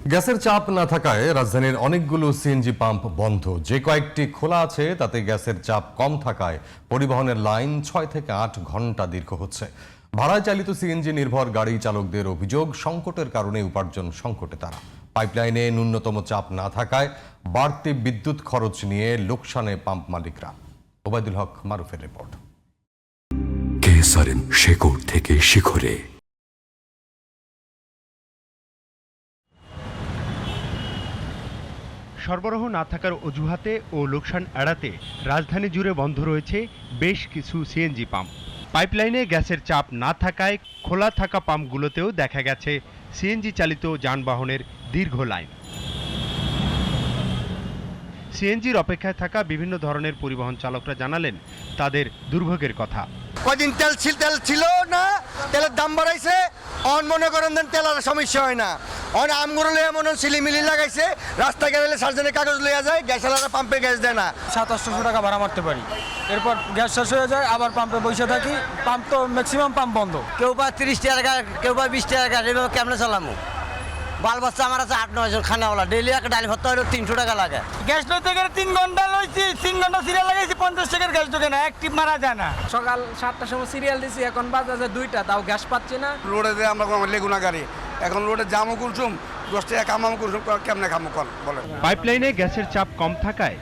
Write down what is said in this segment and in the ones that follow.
গ্যাসের চাপ না থাকায় রাজধানীর অনেকগুলো সিএনজি পাম্প বন্ধ। যে কয়েকটি খোলা আছে তাতে গ্যাসের চাপ কম থাকায় পরিবহনের লাইন 6 থেকে 8 ঘন্টা দীর্ঘ হচ্ছে। ভাড়ায় চালিত সিএনজি নির্ভর গাড়ি চালকদের অভিযোগ, সংকটের কারণে উপার্জন সংকটে তারা। পাইপলাইনে ন্যূনতম চাপ না থাকায় বাড়তি বিদ্যুৎ খরচ নিয়ে লোকসানে পাম্প মালিকরা। ওবায়দুল হক মারুফের রিপোর্ট। কেএসআরএম, শেকড় থেকে শিখরে। সরবরাহ না থাকার অজুহাতে ও লোকসান এড়াতে রাজধানী জুড়ে বন্ধ রয়েছে বেশ কিছু সিএনজি পাম্প। পাইপলাইনে গ্যাসের চাপ না থাকায় খোলা থাকা পাম্পগুলোতেও দেখা গেছে সিএনজি চালিত যানবাহনের দীর্ঘ লাইন। সিএনজির অপেক্ষায় থাকা বিভিন্ন ধরনের পরিবহন চালকরা জানালেন তাদের দুর্ভোগের কথা। কদিন তেল ছিল না, তেলের দাম বাড়াইছে, অন মনে করেন তেল আর সমস্যা হয় না। অন আমগুলো লইয়া মনে সিলিমিলি লাগাইছে, রাস্তায় গেলে সার্জনের কাগজ লইয়া যায়, গ্যাস আলাদা পাম্পে গ্যাস দেয় না। 700-800 টাকা ভাড়া মারতে পারি, এরপর গ্যাস শেষ হয়ে যায়, আবার পাম্পে বসে থাকি। পাম্প তো ম্যাক্সিমাম পাম্প বন্ধ। কেউ বা 30 টাকা, কেউ বা 20 টাকা, এভাবে কেমনে চালামো? বাল বাচ্চা আমার আছে 8-9 জন খানাওয়ালা, ডেইলি একটা ডাল ভর্তা হলে 300 টাকা লাগে। গ্যাস লইতে গেলে 3 ঘন্টা লইছি, 3 ঘন্টা সিরিয়াল লাগাইছি, 50 টাকার গ্যাস ঢোকে না, এক টিপ মারা যায় না। সকাল 7টার সময় সিরিয়াল দিছি, এখন বাজে 2টা, তাও গ্যাস পাচ্ছি না। রোডে যে আমরা লেগুনা গাড়ি, এখন রোডে জামও কুলসুম, 10 টাকা কামাম কুলসুম, কেমনে খামো বলেন। পাইপলাইনে গ্যাসের চাপ কম থাকায়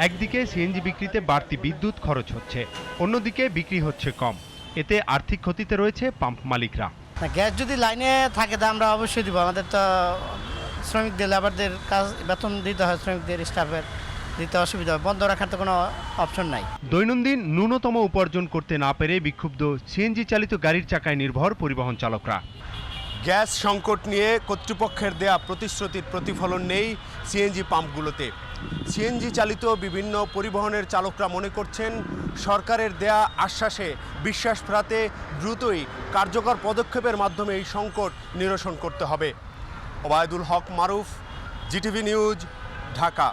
একদিকে সিএনজি বিক্রিতে বাড়তি বিদ্যুৎ খরচ হচ্ছে, অন্যদিকে বিক্রি হচ্ছে কম। এতে আর্থিক ক্ষতিতে রয়েছে পাম্প মালিকরা। গ্যাস যদি লাইনে থাকে তা আমরা অবশ্যই দিব। আমাদের তো শ্রমিকদের, লেবারদের কাজ বেতন দিতে হয়, শ্রমিকদের স্টাফের দিতে অসুবিধা হয়, বন্ধ রাখার তো কোনো অপশন নাই। দৈনন্দিন ন্যূনতম উপার্জন করতে না পেরে বিক্ষুব্ধ সিএনজি চালিত গাড়ির চাকায় নির্ভর পরিবহন চালকরা। গ্যাস সংকট নিয়ে কর্তৃপক্ষের দেয়া প্রতিশ্রুতির প্রতিফলন নেই সিএনজি পাম্পগুলোতে। সিএনজি চালিত বিভিন্ন পরিবহনের চালকরা মনে করছেন সরকারের দেয়া আশ্বাসে বিশ্বাস ফেরাতে দ্রুতই কার্যকর পদক্ষেপের মাধ্যমে এই সংকট নিরসন করতে হবে। ওবায়দুল হক মারুফ, জিটিভি নিউজ, ঢাকা।